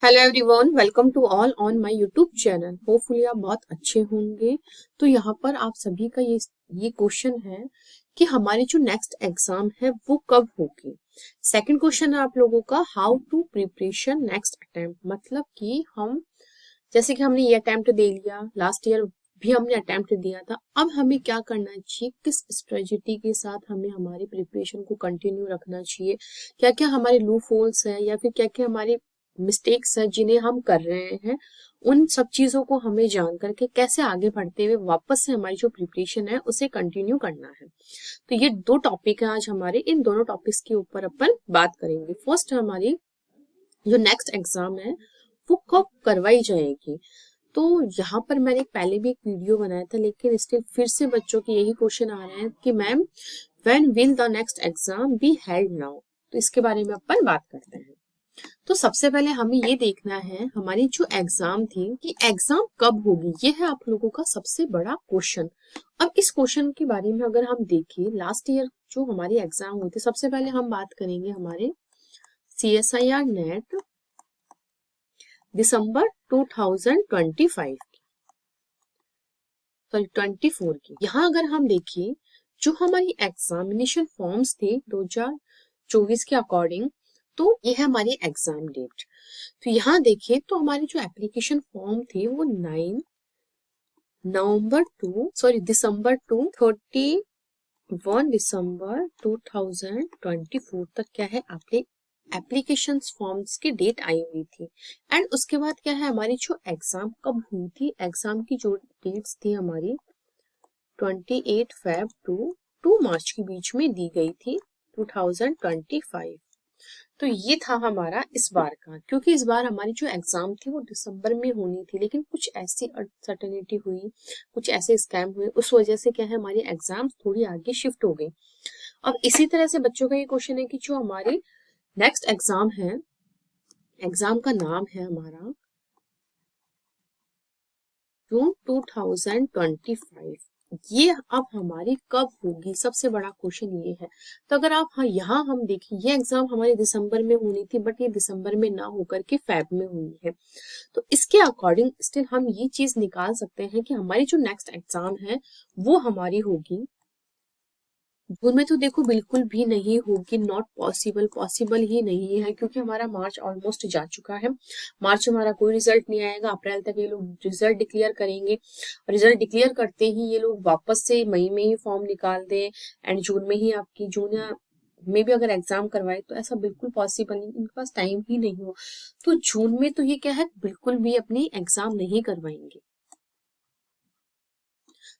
Hello everyone, welcome to all on my YouTube channel. Hopefully आप बहुत अच्छे होंगे। तो यहाँ पर आप सभी का ये क्वेश्चन है कि हमारी जो नेक्स्ट एग्जाम है वो कब होगी। सेकंड क्वेश्चन है आप लोगों का, how to preparation next attempt. मतलब कि हम जैसे कि हमने ये अटेम्प्ट दे लिया, लास्ट ईयर भी हमने अटेम्प्ट दिया था, अब हमें क्या करना चाहिए, किस स्ट्रेटजी के साथ हमें हमारी प्रिपरेशन को कंटिन्यू रखना चाहिए, क्या क्या हमारे लूप होल्स है या फिर क्या क्या हमारे मिस्टेक्स है जिन्हें हम कर रहे हैं, उन सब चीजों को हमें जान करके कैसे आगे बढ़ते हुए वापस से हमारी जो प्रिपरेशन है उसे कंटिन्यू करना है। तो ये दो टॉपिक है आज हमारे, इन दोनों टॉपिक्स के ऊपर अपन बात करेंगे। फर्स्ट हमारी जो नेक्स्ट एग्जाम है वो कब करवाई जाएगी। तो यहाँ पर मैंने पहले भी एक वीडियो बनाया था, लेकिन स्टिल फिर से बच्चों के यही क्वेश्चन आ रहे हैं कि ma'am when will the next exam be held now. तो इसके बारे में अपन बात करते हैं। तो सबसे पहले हमें ये देखना है हमारी जो एग्जाम थी कि एग्जाम कब होगी, ये है आप लोगों का सबसे बड़ा क्वेश्चन। अब इस क्वेश्चन के बारे में अगर हम देखें, लास्ट ईयर जो हमारी एग्जाम हुई थी, सबसे पहले हम बात करेंगे हमारे CSIR नेट दिसंबर 2025 सॉरी 24 की। यहाँ अगर हम देखें जो हमारी एग्जामिनेशन फॉर्म्स थे 2024 के अकॉर्डिंग, तो ये है हमारी एग्जाम डेट। तो यहाँ देखिए तो हमारी जो एप्लीकेशन फॉर्म थे वो 9 दिसंबर टू 31 दिसंबर 2024 तक क्या है आपके एप्लीकेशन फॉर्म्स की डेट आई हुई थी। एंड उसके बाद क्या है हमारी जो एग्जाम कब हुई थी, एग्जाम की जो डेट्स थी हमारी 28 फेब टू 2 मार्च के बीच में दी गई थी 2025। तो ये था हमारा इस बार का, क्योंकि इस बार हमारी जो एग्जाम थी वो दिसंबर में होनी थी, लेकिन कुछ ऐसी अनसर्टेनिटी हुई, कुछ ऐसे स्कैम हुए, उस वजह से क्या है हमारी एग्जाम थोड़ी आगे शिफ्ट हो गई। अब इसी तरह से बच्चों का ये क्वेश्चन है कि जो हमारी नेक्स्ट एग्जाम है, एग्जाम का नाम है हमारा जून 2025, ये अब हमारी कब होगी, सबसे बड़ा क्वेश्चन ये है। तो अगर आप यहाँ हम देखें, ये एग्जाम हमारे दिसंबर में होनी थी, बट ये दिसंबर में ना होकर के फेब में हुई है। तो इसके अकॉर्डिंग स्टिल हम ये चीज निकाल सकते हैं कि हमारी जो नेक्स्ट एग्जाम है वो हमारी होगी जून में। तो देखो बिल्कुल भी नहीं होगी, नॉट पॉसिबल, पॉसिबल ही नहीं है, क्योंकि हमारा मार्च ऑलमोस्ट जा चुका है। मार्च में हमारा कोई रिजल्ट नहीं आएगा, अप्रैल तक ये लोग रिजल्ट डिक्लेयर करेंगे। रिजल्ट डिक्लेयर करते ही ये लोग वापस से मई में ही फॉर्म निकाल दें एंड जून में ही आपकी जून या में भी अगर एग्जाम करवाए तो ऐसा बिल्कुल पॉसिबल नहीं, इनके पास टाइम ही नहीं हो। तो जून में तो ये क्या है बिल्कुल भी अपनी एग्जाम नहीं करवाएंगे।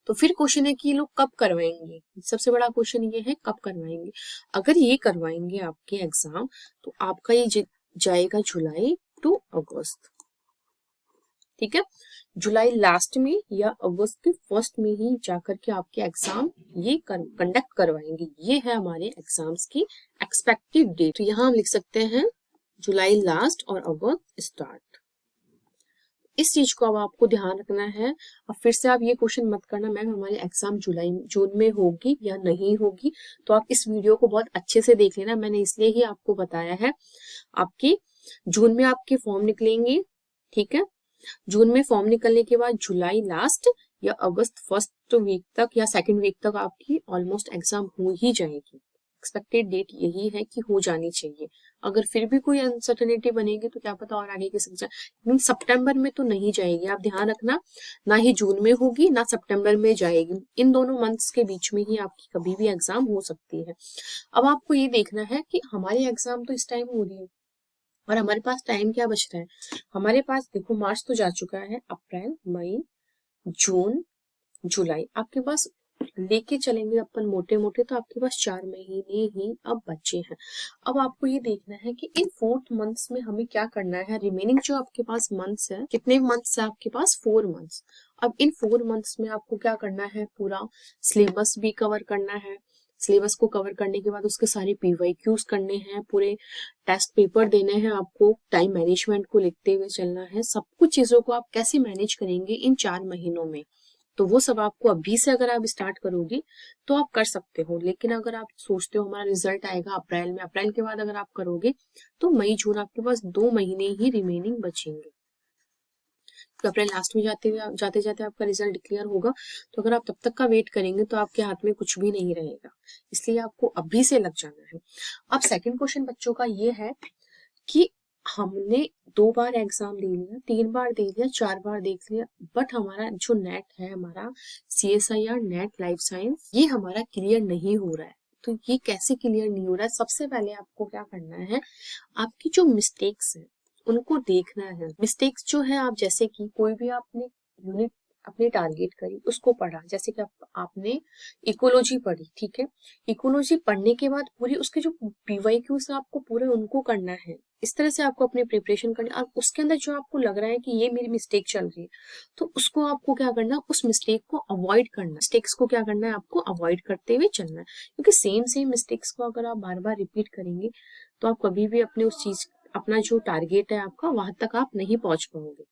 तो फिर क्वेश्चन है कि ये लोग कब करवाएंगे, सबसे बड़ा क्वेश्चन ये है कब करवाएंगे। अगर ये करवाएंगे आपके एग्जाम तो आपका ये जाएगा जुलाई टू अगस्त। ठीक है, जुलाई लास्ट में या अगस्त के फर्स्ट में ही जाकर के आपके एग्जाम ये कंडक्ट करवाएंगे। ये है हमारे एग्जाम्स की एक्सपेक्टेड डेट। तो यहाँ हम लिख सकते हैं जुलाई लास्ट और अगस्त स्टार्ट। इस चीज को अब आपको ध्यान रखना है। अब फिर से आप ये क्वेश्चन मत करना मैम हमारी एग्जाम जुलाई जून में होगी या नहीं होगी। तो आप इस वीडियो को बहुत अच्छे से देख लेना, मैंने इसलिए ही आपको बताया है। आपकी जून में आपके फॉर्म निकलेंगे, ठीक है, जून में फॉर्म निकलने के बाद जुलाई लास्ट या अगस्त फर्स्ट वीक तक या सेकेंड वीक तक आपकी ऑलमोस्ट एग्जाम हो ही जाएगी। एक्सपेक्टेड डेट यही है कि हो जानी चाहिए। अगर फिर भी कोई अनसर्टेनिटी बनेगी तो क्या पता और आगे की सब्जेक्ट, लेकिन सितंबर में तो नहीं जाएगी, आप ध्यान रखना। ना ही जून में होगी ना सितंबर में जाएगी, इन दोनों मंथ्स के बीच में ही आपकी कभी भी एग्जाम हो सकती है। अब आपको ये देखना है कि हमारी एग्जाम तो इस टाइम हो रही है और हमारे पास टाइम क्या बच रहा है। हमारे पास देखो मार्च तो जा चुका है, अप्रैल मई जून जुलाई, आपके पास लेके चलेंगे अपन मोटे मोटे तो आपके पास 4 महीने ही अब बचे हैं। अब आपको ये देखना है कि इन 4 मंथ्स में हमें क्या करना है। रिमेनिंग जो आपके पास मंथ्स है, कितने मंथ्स है आपके पास, 4 मंथ्स। अब इन 4 मंथ्स में आपको क्या करना है, पूरा सिलेबस भी कवर करना है। सिलेबस को कवर करने के बाद उसके सारे PYQs करने हैं, पूरे टेस्ट पेपर देने हैं आपको, टाइम मैनेजमेंट को लिखते हुए चलना है। सब कुछ चीजों को आप कैसे मैनेज करेंगे इन 4 महीनों में, तो वो सब आपको अभी से अगर आप स्टार्ट करोगी तो आप कर सकते हो। लेकिन अगर आप सोचते हो हमारा रिजल्ट आएगा अप्रैल में, अप्रैल के बाद अगर आप करोगे तो मई जून आपके पास 2 महीने ही रिमेनिंग बचेंगे। तो अप्रैल लास्ट में जाते जाते आपका रिजल्ट डिक्लेयर होगा। तो अगर आप तब तक का वेट करेंगे तो आपके हाथ में कुछ भी नहीं रहेगा, इसलिए आपको अभी से लग जाना है। अब सेकंड क्वेश्चन बच्चों का ये है कि हमने 2 बार एग्जाम दे लिया, 3 बार दे लिया, 4 बार देख लिया, बट हमारा जो नेट है, हमारा CSIR नेट लाइफ साइंस, ये हमारा क्लियर नहीं हो रहा है। तो ये कैसे क्लियर नहीं हो रहा है? सबसे पहले आपको क्या करना है, आपकी जो मिस्टेक्स है उनको देखना है। मिस्टेक्स जो है, आप जैसे कि कोई भी आपने यूनिट अपने टारगेट करी, उसको पढ़ा, जैसे कि आपने इकोलॉजी पढ़ी, ठीक है, इकोलॉजी पढ़ने के बाद पूरी उसके जो PYQs है आपको पूरे उनको करना है। इस तरह से आपको अपनी प्रिपरेशन करनी है। और उसके अंदर जो आपको लग रहा है कि ये मेरी मिस्टेक चल रही है, तो उसको आपको क्या करना है, उस मिस्टेक को अवॉइड करना, मिस्टेक्स को क्या करना है, आपको अवॉइड करते हुए चलना है। क्योंकि सेम मिस्टेक्स को अगर आप बार बार रिपीट करेंगे तो आप कभी भी अपने उस चीज, अपना जो टारगेट है आपका, वहां तक आप नहीं पहुंच पाओगे।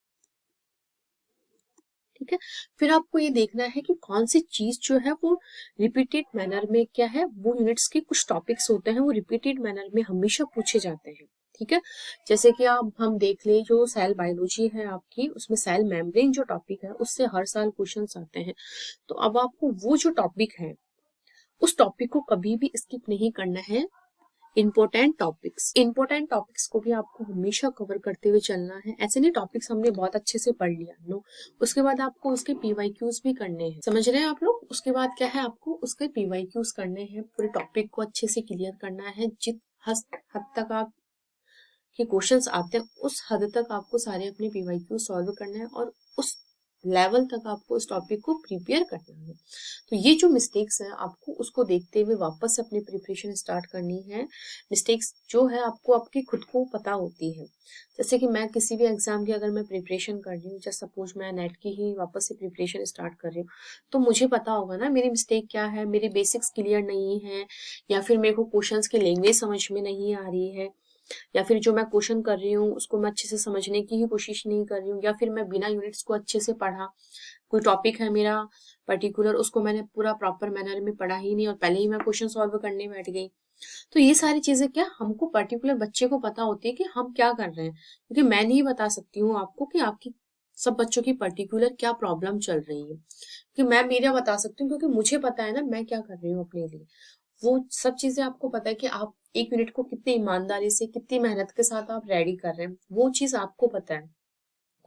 ठीक है, फिर आपको ये देखना है कि कौन सी चीज जो है वो रिपीटेड मैनर में, क्या है, वो यूनिट्स के कुछ टॉपिक्स होते हैं वो रिपीटेड मैनर में हमेशा पूछे जाते हैं। ठीक है, जैसे कि आप हम देख ले, जो सेल बायोलॉजी है आपकी, उसमें सेल मेम्ब्रेन जो टॉपिक है उससे हर साल क्वेश्चन आते हैं। तो अब आपको वो जो टॉपिक है उस टॉपिक को कभी भी स्किप नहीं करना है। इंपॉर्टेंट टॉपिक्स को भी आपको हमेशा कवर करते हुए चलना है। ऐसे नहीं टॉपिक्स हमने बहुत अच्छे से पढ़ लिया, नो, उसके बाद आपको उसके PYQs भी करने हैं। समझ रहे हैं आप लोग? उसके बाद क्या है, आपको उसके PYQs करने हैं, पूरे टॉपिक को अच्छे से क्लियर करना है। हद तक आप के क्वेश्चंस आते हैं उस हद तक आपको सारे अपने PYQ सॉल्व करना है और उस लेवल तक आपको उस टॉपिक को प्रिपेयर करना है। तो ये जो मिस्टेक्स है आपको उसको देखते हुए वापस से अपनी प्रिपरेशन स्टार्ट करनी है। मिस्टेक्स जो है आपको आपकी खुद को पता होती है। जैसे कि मैं किसी भी एग्जाम की अगर मैं प्रिपरेशन कर रही हूँ, जैसे सपोज मैं नेट की ही वापस से प्रिपरेशन स्टार्ट कर रही हूँ, तो मुझे पता होगा ना मेरी मिस्टेक क्या है, मेरी बेसिक्स क्लियर नहीं है, या फिर मेरे को क्वेश्चंस की लैंग्वेज समझ में नहीं आ रही है, या फिर जो मैं क्वेश्चन कर रही हूँ उसको मैं अच्छे से समझने की ही कोशिश नहीं कर रही हूँ, या फिर मैं बिना यूनिट्स को अच्छे से पढ़ा, कोई टॉपिक है मेरा पर्टिकुलर, उसको मैंने पूरा प्रॉपर मैनर में पढ़ा ही नहीं और पहले ही मैं क्वेश्चन सॉल्व करने बैठ गई। तो ये सारी चीजें क्या हमको पर्टिकुलर बच्चे को पता होती है कि हम क्या कर रहे हैं, क्योंकि मैं नहीं बता सकती हूँ आपको कि आपकी सब बच्चों की पर्टिकुलर क्या प्रॉब्लम चल रही है, कि मैं मेरा बता सकती हूँ क्योंकि मुझे पता है ना मैं क्या कर रही हूँ अपने लिए। वो सब चीजें आपको पता है कि आप एक यूनिट को कितनी ईमानदारी से, कितनी मेहनत के साथ आप रेडी कर रहे हैं, वो चीज आपको पता है।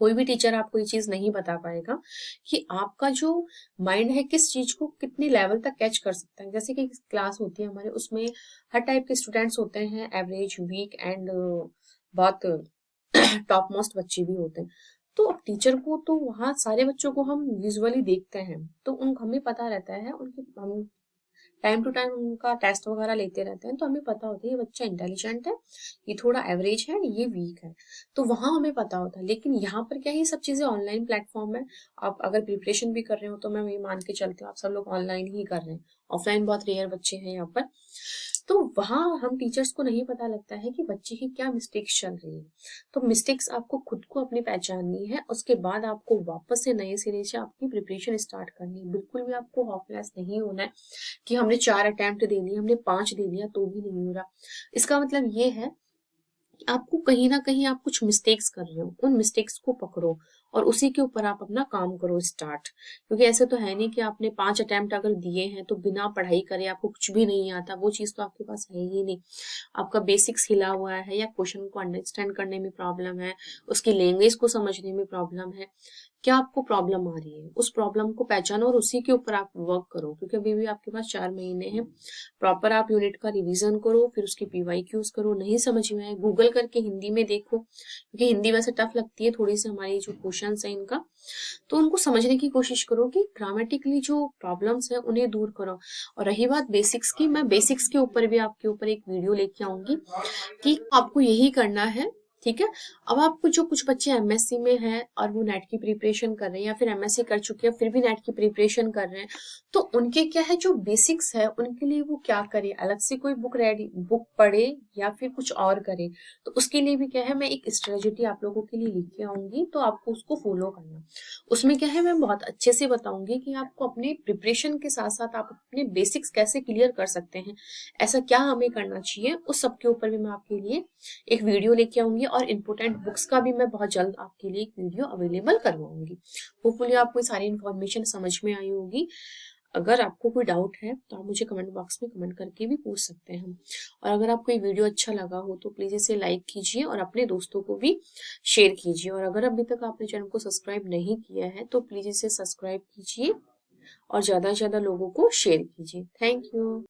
कोई भी टीचर आपको ये चीज नहीं बता पाएगा कि आपका जो माइंड है किस चीज को कितने लेवल तक कैच कर सकता है। जैसे कि क्लास होती है हमारे, उसमें हर टाइप के स्टूडेंट्स होते हैं, एवरेज, वीक एंड बहुत टॉप मोस्ट बच्चे भी होते हैं। तो टीचर को तो वहाँ सारे बच्चों को हम विजुअली देखते हैं, तो उन हमें पता रहता है, उनके हम टाइम टू टाइम उनका टेस्ट वगैरह लेते रहते हैं, तो हमें पता होता है ये बच्चा इंटेलिजेंट है, ये थोड़ा एवरेज है, ये वीक है, तो वहां हमें पता होता है। लेकिन यहाँ पर क्या है, ये सब चीजें ऑनलाइन प्लेटफॉर्म है। आप अगर प्रिपरेशन भी कर रहे हो तो मैं ये मान के चलती हूँ आप सब लोग ऑनलाइन ही कर रहे हैं, ऑफलाइन बहुत रेयर बच्चे हैं यहाँ पर। तो वहां हम टीचर्स को नहीं पता लगता है कि बच्चे की क्या मिस्टेक्स चल रही है। तो मिस्टेक्स आपको खुद को अपनी पहचाननी है, उसके बाद आपको वापस से नए सिरे से आपकी प्रिपरेशन स्टार्ट करनी है। बिल्कुल भी आपको होपलेस नहीं होना है कि हमने 4 अटेम्प्ट दे लिए, हमने 5 दे लिया तो भी नहीं हो रहा। इसका मतलब ये है कि आपको कहीं ना कहीं आप कुछ मिस्टेक्स कर रहे हो, उन मिस्टेक्स को पकड़ो और उसी के ऊपर आप अपना काम करो स्टार्ट। क्योंकि ऐसे तो है नहीं कि आपने 5 अटेम्प्ट अगर दिए हैं तो बिना पढ़ाई करे आपको कुछ भी नहीं आता, वो चीज तो आपके पास है ही नहीं। आपका बेसिक्स हिला हुआ है, या क्वेश्चन को अंडरस्टैंड करने में प्रॉब्लम है, उसकी लैंग्वेज को समझने में प्रॉब्लम है, क्या आपको प्रॉब्लम आ रही है, उस प्रॉब्लम को पहचानो और उसी के ऊपर आप वर्क करो। क्योंकि अभी भी आपके पास 4 महीने हैं, प्रॉपर आप यूनिट का रिवीजन करो, फिर उसकी PYQs करो, नहीं समझ में आए गूगल करके हिंदी में देखो, क्योंकि हिंदी वैसे टफ लगती है थोड़ी सी हमारी जो क्वेश्चन है इनका, तो उनको समझने की कोशिश करो कि ग्रामेटिकली जो प्रॉब्लम्स है उन्हें दूर करो। और रही बात बेसिक्स की, मैं बेसिक्स के ऊपर भी आपके ऊपर एक वीडियो लेके आऊंगी कि आपको यही करना है ठीक है। अब आपको जो कुछ बच्चे एमएससी में हैं और वो नेट की प्रिपरेशन कर रहे हैं या फिर एमएससी कर चुके हैं फिर भी नेट की प्रिपरेशन कर रहे हैं, तो उनके क्या है जो बेसिक्स है उनके लिए वो क्या करे, अलग से कोई बुक पढ़े या फिर कुछ और करे। तो उसके लिए भी क्या है मैं एक स्ट्रेटेजी आप लोगों के लिए लिख के आऊंगी, तो आपको उसको फॉलो करना। उसमें क्या है मैं बहुत अच्छे से बताऊंगी कि आपको अपने प्रिपरेशन के साथ साथ आप अपने बेसिक्स कैसे क्लियर कर सकते हैं, ऐसा क्या हमें करना चाहिए, उस सब के ऊपर भी मैं आपके लिए एक वीडियो लेके आऊंगी। और इम्पोर्टेंट बुक्स का भी मैं बहुत जल्द आपके लिए एक वीडियो अवेलेबल करवाऊंगी। होपफुली आपको ये सारी इन्फॉर्मेशन समझ में आई होगी। अगर आपको कोई डाउट है तो आप मुझे कमेंट बॉक्स में कमेंट करके भी पूछ सकते हैं। और अगर आपको ये वीडियो अच्छा लगा हो तो प्लीज इसे लाइक कीजिए और अपने दोस्तों को भी शेयर कीजिए। और अगर अभी तक आपने चैनल को सब्सक्राइब नहीं किया है तो प्लीज इसे सब्सक्राइब कीजिए और ज्यादा से ज्यादा लोगों को शेयर कीजिए। Thank you.